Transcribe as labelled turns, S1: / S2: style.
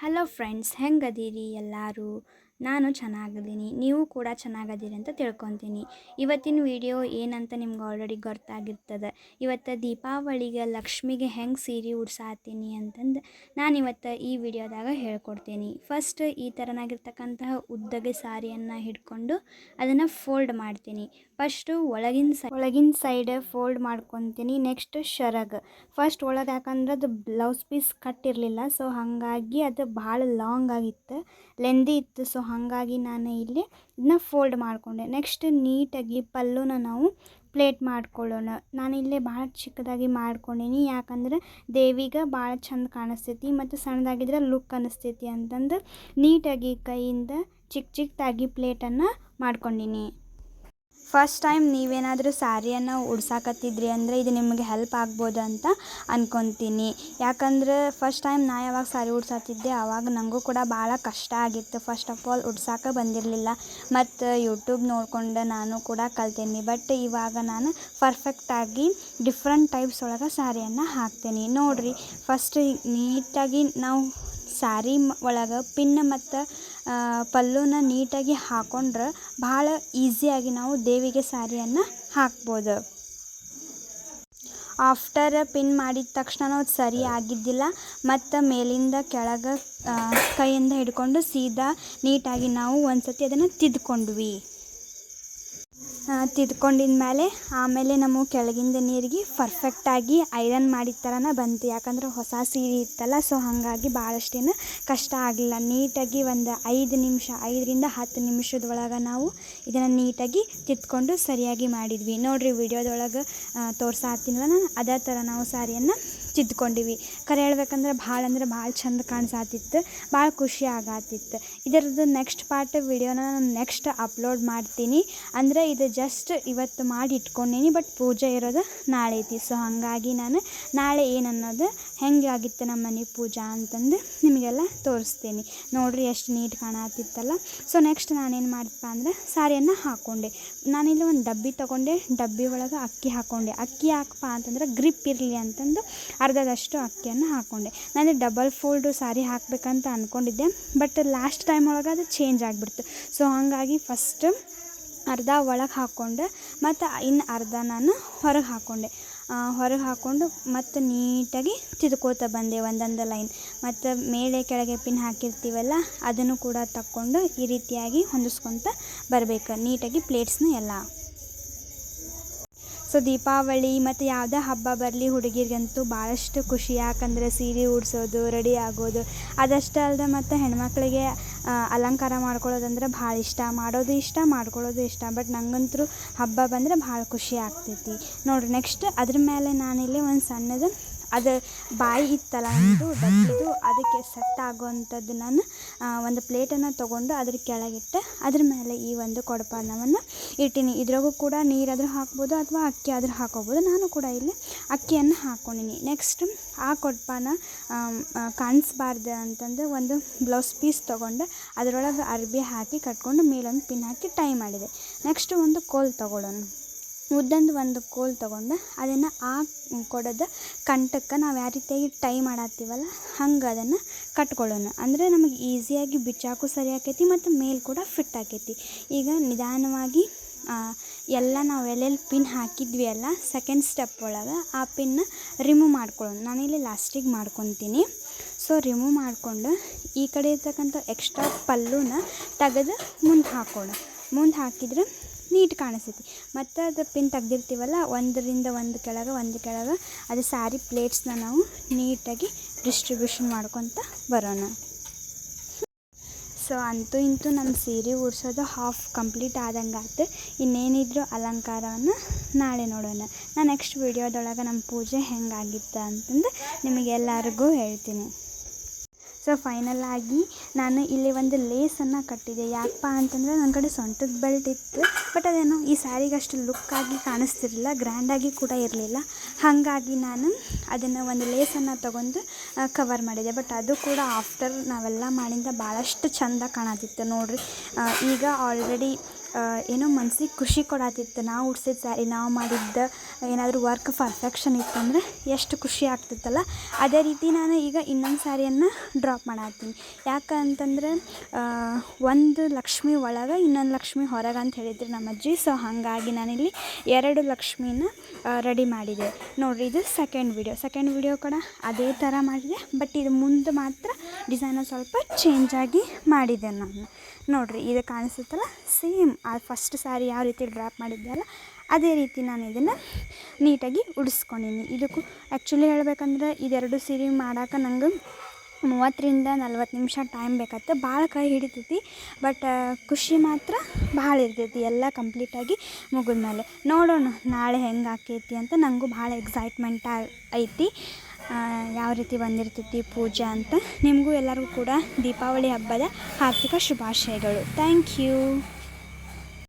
S1: Hello friends, ಹೆಂಗದೀರಿ ಎಲ್ಲರೂ? ನಾನು ಚೆನ್ನಾಗಿದ್ದೀನಿ, ನೀವು ಕೂಡ ಚೆನ್ನಾಗದೀರಿ ಅಂತ ತಿಳ್ಕೊತೀನಿ. ಇವತ್ತಿನ ವಿಡಿಯೋ ಏನಂತ ನಿಮ್ಗೆ ಆಲ್ರೆಡಿ ಗೊತ್ತಾಗಿರ್ತದೆ. ಇವತ್ತು ದೀಪಾವಳಿಗೆ ಲಕ್ಷ್ಮಿಗೆ ಹೆಂಗೆ ಸೀರೆ ಉಡ್ಸಾತೀನಿ ಅಂತಂದು ನಾನು ಇವತ್ತು ಈ ವಿಡಿಯೋದಾಗ ಹೇಳ್ಕೊಡ್ತೀನಿ. ಫಸ್ಟ್ ಈ ಥರನಾಗಿರ್ತಕ್ಕಂತಹ ಉದ್ದಗೆ ಸಾರಿಯನ್ನು ಹಿಡ್ಕೊಂಡು ಅದನ್ನು ಫೋಲ್ಡ್ ಮಾಡ್ತೀನಿ. ಫಸ್ಟು ಒಳಗಿನ ಸೈಡ್ ಫೋಲ್ಡ್ ಮಾಡ್ಕೊತೀನಿ. ನೆಕ್ಸ್ಟ್ ಶರಗ್ ಫಸ್ಟ್ ಒಳಗೆ, ಯಾಕಂದ್ರೆ ಅದು ಬ್ಲೌಸ್ ಪೀಸ್ ಕಟ್ಟಿರಲಿಲ್ಲ, ಸೊ ಹಾಗಾಗಿ ಅದು ಭಾಳ ಲಾಂಗ್ ಆಗಿತ್ತು, ಲೆಂದಿ ಇತ್ತು. ಸೊ ಹಾಗಾಗಿ ನಾನು ಇಲ್ಲಿ ಇದನ್ನ ಫೋಲ್ಡ್ ಮಾಡಿಕೊಂಡೆ. ನೆಕ್ಸ್ಟ್ ನೀಟಾಗಿ ಪಲ್ಲುನ ನಾವು ಪ್ಲೇಟ್ ಮಾಡ್ಕೊಳ್ಳೋಣ. ನಾನಿಲ್ಲೇ ಭಾಳ ಚಿಕ್ಕದಾಗಿ ಮಾಡ್ಕೊಂಡೀನಿ, ಯಾಕಂದ್ರೆ ದೇವಿಗೆ ಭಾಳ ಚಂದ ಕಾಣಿಸ್ತೈತಿ ಮತ್ತು ಸಣ್ಣದಾಗಿದ್ರೆ ಲುಕ್ ಅನ್ನಿಸ್ತೈತಿ ಅಂತಂದು ನೀಟಾಗಿ ಕೈಯಿಂದ ಚಿಕ್ಕದಾಗಿ ಪ್ಲೇಟನ್ನು ಮಾಡ್ಕೊಂಡೀನಿ. ಫಸ್ಟ್ ಟೈಮ್ ನೀವೇನಾದರೂ ಸ್ಯಾರಿಯನ್ನು ಉಡ್ಸಾಕತ್ತಿದ್ರಿ ಅಂದರೆ ಇದು ನಿಮಗೆ ಹೆಲ್ಪ್ ಆಗ್ಬೋದು ಅಂತ ಅಂದ್ಕೊತೀನಿ. ಯಾಕಂದ್ರೆ ಫಸ್ಟ್ ಟೈಮ್ ನಾ ಯಾವಾಗ ಸ್ಯಾರಿ ಉಡ್ಸಾತಿದ್ದೆ ಆವಾಗ ನನಗೂ ಕೂಡ ಭಾಳ ಕಷ್ಟ ಆಗಿತ್ತು. ಫಸ್ಟ್ ಆಫ್ ಆಲ್ ಉಡ್ಸಾಕ ಬಂದಿರಲಿಲ್ಲ, ಮತ್ತು ಯೂಟ್ಯೂಬ್ ನೋಡ್ಕೊಂಡು ನಾನು ಕೂಡ ಕಲ್ತೀನಿ. ಬಟ್ ಇವಾಗ ನಾನು ಪರ್ಫೆಕ್ಟಾಗಿ ಡಿಫ್ರೆಂಟ್ ಟೈಪ್ಸ್ ಒಳಗೆ ಸ್ಯಾರಿಯನ್ನು ಹಾಕ್ತೀನಿ. ನೋಡಿರಿ, ಫಸ್ಟ್ ನೀಟಾಗಿ ನಾವು ಸ್ಯಾರಿ ಒಳಗೆ ಪಿನ್ ಮತ್ತು ಪಲ್ಲುನ ನೀಟಾಗಿ ಹಾಕೊಂಡ್ರೆ ಭಾಳ ಈಸಿಯಾಗಿ ನಾವು ದೇವಿಗೆ ಸ್ಯಾರಿಯನ್ನು ಹಾಕ್ಬೋದು. ಆಫ್ಟರ್ ಪಿನ್ ಮಾಡಿದ ತಕ್ಷಣ ಅದು ಸರಿ ಆಗಿದ್ದಿಲ್ಲ, ಮತ್ತು ಮೇಲಿಂದ ಕೆಳಗೆ ಕೈಯಿಂದ ಹಿಡ್ಕೊಂಡು ಸೀದಾ ನೀಟಾಗಿ ನಾವು ಒಂದು ಸತಿ ಅದನ್ನು ತಿದ್ಕೊಂಡ್ವಿ. ತಿದ್ಕೊಂಡಿದ ಆಮೇಲೆ ನಮ್ಮ ಕೆಳಗಿಂದ ನೀರಿಗೆ ಪರ್ಫೆಕ್ಟಾಗಿ ಐರನ್ ಮಾಡಿದ ಥರನೇ ಬಂತು. ಯಾಕಂದ್ರೆ ಹೊಸ ಸೀರೆ ಇತ್ತಲ್ಲ, ಸೊ ಹಾಗಾಗಿ ಭಾಳಷ್ಟೇನು ಕಷ್ಟ ಆಗಲಿಲ್ಲ. ನೀಟಾಗಿ ಒಂದು 5ರಿಂದ 10 ನಿಮಿಷದೊಳಗೆ ನಾವು ಇದನ್ನು ನೀಟಾಗಿ ತಿದ್ಕೊಂಡು ಸರಿಯಾಗಿ ಮಾಡಿದ್ವಿ. ನೋಡಿರಿ, ವಿಡಿಯೋದೊಳಗೆ ತೋರ್ಸಾತೀನಲ್ಲ ನಾನು, ಅದೇ ಥರ ನಾವು ಸ್ಯಾರಿಯನ್ನು ತಿದ್ಕೊಂಡಿವಿ. ಕರೆ ಹೇಳ್ಬೇಕಂದ್ರೆ ಭಾಳ ಚಂದ ಕಾಣಿಸಾತಿತ್ತು, ಭಾಳ ಖುಷಿ ಆಗತ್ತಿತ್ತು. ಇದರದ್ದು ನೆಕ್ಸ್ಟ್ ಪಾರ್ಟ್ ವಿಡಿಯೋನ ನಾನು ನೆಕ್ಸ್ಟ್ ಅಪ್ಲೋಡ್ ಮಾಡ್ತೀನಿ. ಅಂದರೆ ಇದು ಜಸ್ಟ್ ಇವತ್ತು ಮಾಡಿ ಇಟ್ಕೊಂಡೀನಿ, ಬಟ್ ಪೂಜೆ ಇರೋದು ನಾಳೆ ಐತಿ. ಸೊ ಹಾಗಾಗಿ ನಾನು ನಾಳೆ ಏನನ್ನೋದು ಹೆಂಗೆ ಆಗಿತ್ತು ನಮ್ಮ ಮನೆ ಪೂಜಾ ಅಂತಂದು ನಿಮಗೆಲ್ಲ ತೋರಿಸ್ತೀನಿ. ನೋಡಿರಿ ಎಷ್ಟು ನೀಟ್ ಕಾಣತ್ತಿತ್ತಲ್ಲ. ಸೊ ನೆಕ್ಸ್ಟ್ ನಾನೇನು ಮಾಡಿದಪ್ಪ ಅಂದರೆ ಸ್ಯಾರಿಯನ್ನು ಹಾಕ್ಕೊಂಡೆ. ನಾನಿಲ್ಲಿ ಒಂದು ಡಬ್ಬಿ ತೊಗೊಂಡೆ, ಡಬ್ಬಿ ಒಳಗೆ ಅಕ್ಕಿ ಹಾಕ್ಕೊಂಡೆ. ಅಕ್ಕಿ ಯಾಕಪ್ಪ ಅಂತಂದ್ರೆ ಗ್ರಿಪ್ ಇರಲಿ ಅಂತಂದು ಅರ್ಧದಷ್ಟು ಅಕ್ಕಿಯನ್ನು ಹಾಕ್ಕೊಂಡೆ. ನಾನು ಡಬಲ್ ಫೋಲ್ಡು ಸ್ಯಾರಿ ಹಾಕಬೇಕಂತ ಅಂದ್ಕೊಂಡಿದ್ದೆ, ಬಟ್ ಲಾಸ್ಟ್ ಟೈಮ್ ಒಳಗೆ ಅದು ಚೇಂಜ್ ಆಗಿಬಿಡ್ತು. ಸೊ ಹಾಗಾಗಿ ಫಸ್ಟ್ ಅರ್ಧ ಒಳಗೆ ಹಾಕ್ಕೊಂಡೆ, ಮತ್ತು ಇನ್ನು ಅರ್ಧ ನಾನು ಹೊರಗೆ ಹಾಕ್ಕೊಂಡು ಮತ್ತು ನೀಟಾಗಿ ತಿದ್ಕೋತಾ ಬಂದೆ ಒಂದೊಂದು ಲೈನ್. ಮತ್ತು ಮೇಲೆ ಕೆಳಗೆ ಪಿನ್ ಹಾಕಿರ್ತೀವಲ್ಲ ಅದನ್ನು ಕೂಡ ತಕ್ಕೊಂಡು ಈ ರೀತಿಯಾಗಿ ಹೊಂದಿಸ್ಕೊತ ಬರಬೇಕು ನೀಟಾಗಿ ಪ್ಲೇಟ್ಸ್ನ ಎಲ್ಲ. ಸೊ ದೀಪಾವಳಿ ಮತ್ತು ಯಾವುದೇ ಹಬ್ಬ ಬರಲಿ, ಹುಡುಗಿರಿಗಂತೂ ಭಾಳಷ್ಟು ಖುಷಿ. ಯಾಕಂದರೆ ಸೀರೆ ಉಡ್ಸೋದು, ರೆಡಿ ಆಗೋದು, ಅದಷ್ಟೇ ಅಲ್ಲದೆ ಮತ್ತು ಹೆಣ್ಮಕ್ಳಿಗೆ ಅಲಂಕಾರ ಮಾಡ್ಕೊಳ್ಳೋದಂದ್ರೆ ಭಾಳ ಇಷ್ಟ, ಮಾಡೋದು ಇಷ್ಟ, ಮಾಡ್ಕೊಳ್ಳೋದು ಇಷ್ಟ. ಬಟ್ ನಂಗಂತೂ ಹಬ್ಬ ಬಂದರೆ ಭಾಳ ಖುಷಿ ಆಗ್ತೈತಿ. ನೋಡಿರಿ, ನೆಕ್ಸ್ಟ್ ಅದ್ರ ಮೇಲೆ ನಾನಿಲ್ಲಿ ಒಂದು ಸಣ್ಣದು ಅದು ಬಾಯಿ ಇತ್ತಲ್ಲ ಒಂದು ಡಬ್ಬಿದು, ಅದಕ್ಕೆ ಸೆಟ್ ಆಗುವಂಥದ್ದು ನಾನು ಒಂದು ಪ್ಲೇಟನ್ನು ತೊಗೊಂಡು ಅದ್ರ ಕೆಳಗಿಟ್ಟು ಅದ್ರ ಮೇಲೆ ಈ ಒಂದು ಕೊಡಪಾನವನ್ನು ಇಟ್ಟೀನಿ. ಇದ್ರಾಗೂ ಕೂಡ ನೀರಾದರೂ ಹಾಕ್ಬೋದು ಅಥವಾ ಅಕ್ಕಿ ಆದರೂ ಹಾಕೋಬೋದು. ನಾನು ಕೂಡ ಇಲ್ಲಿ ಅಕ್ಕಿಯನ್ನು ಹಾಕ್ಕೊಂಡಿನಿ. ನೆಕ್ಸ್ಟ್ ಆ ಕೊಡಪಾನ ಕಾಣಿಸ್ಬಾರ್ದು ಅಂತಂದು ಒಂದು ಬ್ಲೌಸ್ ಪೀಸ್ ತೊಗೊಂಡು ಅದರೊಳಗೆ ಅರ್ಬಿ ಹಾಕಿ ಕಟ್ಕೊಂಡು ಮೇಲೊಂದು ಪಿನ್ ಹಾಕಿ ಟೈ ಮಾಡಿದೆ. ನೆಕ್ಸ್ಟ್ ಒಂದು ಕೋಲ್ ತೊಗೊಳ್ಳೋಣ. ಉದ್ದಂದು ಒಂದು ಕೋಲ್ ತೊಗೊಂಡು ಅದನ್ನು ಆ ಕೊಡೋದ ಕಂಠಕ್ಕೆ ನಾವು ಯಾವ ರೀತಿಯಾಗಿ ಟೈ ಮಾಡತ್ತೀವಲ್ಲ ಹಂಗೆ ಅದನ್ನು ಕಟ್ಕೊಳ್ಳೋಣ. ಅಂದರೆ ನಮಗೆ ಈಸಿಯಾಗಿ ಬಿಚ್ಚಾಕು ಸರಿ ಆಕೈತಿ ಮತ್ತು ಮೇಲೆ ಕೂಡ ಫಿಟ್ ಆಕೈತಿ. ಈಗ ನಿಧಾನವಾಗಿ ಎಲ್ಲ ನಾವು ಎಲ್ಲೆಲ್ಲಿ ಪಿನ್ ಹಾಕಿದ್ವಿ ಅಲ್ಲ, ಸೆಕೆಂಡ್ ಸ್ಟೆಪ್ ಒಳಗೆ ಆ ಪಿನ್ನ ರಿಮೂವ್ ಮಾಡ್ಕೊಳ್ಳೋಣ. ನಾನಿಲ್ಲಿ ಲಾಸ್ಟಿಗೆ ಮಾಡ್ಕೊತೀನಿ. ಸೊ ರಿಮೂವ್ ಮಾಡಿಕೊಂಡು ಈ ಕಡೆ ಇರ್ತಕ್ಕಂಥ ಎಕ್ಸ್ಟ್ರಾ ಪಲ್ಲುನ ತೆಗೆದು ಮುಂದೆ ಹಾಕಿದ್ರೆ ನೀಟ್ ಕಾಣಿಸ್ತೈತಿ. ಮತ್ತು ಅದು ಪಿನ್ ತೆಗ್ದಿರ್ತೀವಲ್ಲ, ಒಂದರಿಂದ ಒಂದು ಕೆಳಗೆ ಅದು ಸ್ಯಾರಿ ಪ್ಲೇಟ್ಸ್ನ ನಾವು ನೀಟಾಗಿ ಡಿಸ್ಟ್ರಿಬ್ಯೂಷನ್ ಮಾಡ್ಕೊತ ಬರೋಣ. ಸೊ ಅಂತೂ ಇಂತೂ ನಮ್ಮ ಸೀರೆ ಉಡ್ಸೋದು ಹಾಫ್ ಕಂಪ್ಲೀಟ್ ಆದಂಗೆ ಆಯ್ತು. ಇನ್ನೇನಿದ್ರು ಅಲಂಕಾರವನ್ನು ನಾಳೆ ನೋಡೋಣ. ನಾನು ನೆಕ್ಸ್ಟ್ ವಿಡಿಯೋದೊಳಗೆ ನಮ್ಮ ಪೂಜೆ ಹೆಂಗಾಗಿತ್ತು ಅಂತಂದು ನಿಮಗೆಲ್ಲರಿಗೂ ಹೇಳ್ತೀನಿ. ಸೊ ಫೈನಲಾಗಿ ನಾನು ಇಲ್ಲಿ ಒಂದು ಲೇಸನ್ನು ಕಟ್ಟಿದೆ. ಯಾಕಪ್ಪ ಅಂತಂದರೆ ನನ್ನ ಕಡೆ ಸೊಂಟದ ಬೆಲ್ಟ್ ಇತ್ತು, ಬಟ್ ಅದೇನೋ ಈ ಸ್ಯಾರಿಗಷ್ಟು ಲುಕ್ಕಾಗಿ ಕಾಣಿಸ್ತಿರಲಿಲ್ಲ, ಗ್ರ್ಯಾಂಡಾಗಿ ಕೂಡ ಇರಲಿಲ್ಲ. ಹಾಗಾಗಿ ನಾನು ಅದನ್ನು ಒಂದು ಲೇಸನ್ನು ತೊಗೊಂಡು ಕವರ್ ಮಾಡಿದೆ. ಬಟ್ ಅದು ಕೂಡ ಆಫ್ಟರ್ ನಾವೆಲ್ಲ ಮಾಡಿಂದ ಭಾಳಷ್ಟು ಚೆಂದ ಕಾಣತಿತ್ತು. ನೋಡಿರಿ, ಈಗ ಆಲ್ರೆಡಿ ಏನೋ ಮನ್ಸಿಗೆ ಖುಷಿ ಕೊಡತ್ತಿತ್ತು. ನಾವು ಉಡ್ಸಿದ ಸ್ಯಾರಿ ನಾವು ಮಾಡಿದ್ದ ಏನಾದರೂ ವರ್ಕ್ ಪರ್ಫೆಕ್ಷನ್ ಇತ್ತಂದರೆ ಎಷ್ಟು ಖುಷಿ ಆಗ್ತಿತ್ತಲ್ಲ, ಅದೇ ರೀತಿ ನಾನು ಈಗ ಇನ್ನೊಂದು ಸ್ಯಾರಿಯನ್ನು ಡ್ರಾಪ್ ಮಾಡತ್ತೀನಿ. ಯಾಕಂತಂದ್ರೆ ಒಂದು ಲಕ್ಷ್ಮಿ ಒಳಗೆ ಇನ್ನೊಂದು ಲಕ್ಷ್ಮಿ ಹೊರಗೆ ಅಂತ ಹೇಳಿದ್ರು ನಮ್ಮ ಅಜ್ಜಿ. ಸೊ ಹಾಗಾಗಿ ನಾನಿಲ್ಲಿ 2 ಲಕ್ಷ್ಮಿನ ರೆಡಿ ಮಾಡಿದೆ ನೋಡಿರಿ. ಇದು ಸೆಕೆಂಡ್ ವಿಡಿಯೋ ಕೂಡ ಅದೇ ಥರ ಮಾಡಿದೆ, ಬಟ್ ಇದು ಮುಂದೆ ಮಾತ್ರ ಡಿಸೈನ ಸ್ವಲ್ಪ ಚೇಂಜ್ ಆಗಿ ಮಾಡಿದೆ ನಾನು. ನೋಡಿರಿ ಇದು ಕಾಣಿಸುತ್ತಲ್ಲ, ಸೇಮ್ ಆ ಫಸ್ಟ್ ಸ್ಯಾರಿ ಯಾವ ರೀತಿ ಡ್ರಾಪ್ ಮಾಡಿದ್ದೆ ಅಲ್ಲ ಅದೇ ರೀತಿ ನಾನು ಇದನ್ನು ನೀಟಾಗಿ ಉಡಿಸ್ಕೊಂಡಿನಿ. ಇದಕ್ಕೂ ಆ್ಯಕ್ಚುಲಿ ಹೇಳ್ಬೇಕಂದ್ರೆ ಇದೆರಡು ಸೀರೆ ಮಾಡೋಕೆ ನಂಗೆ 30-40 ನಿಮಿಷ ಟೈಮ್ ಬೇಕಾಗುತ್ತೆ. ಭಾಳ ಕೈ ಹಿಡಿತೈತಿ, ಬಟ್ ಖುಷಿ ಮಾತ್ರ ಭಾಳ ಇರ್ತೈತಿ ಎಲ್ಲ ಕಂಪ್ಲೀಟಾಗಿ ಮುಗಿದ್ಮೇಲೆ. ನೋಡೋಣ ನಾಳೆ ಹೆಂಗೆ ಆಕೈತಿ ಅಂತ. ನನಗೂ ಭಾಳ ಎಕ್ಸೈಟ್ಮೆಂಟ್ ಐತಿ ಯಾವ ರೀತಿ ಬಂದಿರ್ತೈತಿ ಪೂಜೆ ಅಂತ. ನಿಮಗೂ ಎಲ್ಲರಿಗೂ ಕೂಡ ದೀಪಾವಳಿ ಹಬ್ಬದ ಹಾರ್ದಿಕ ಶುಭಾಶಯಗಳು. Thank you.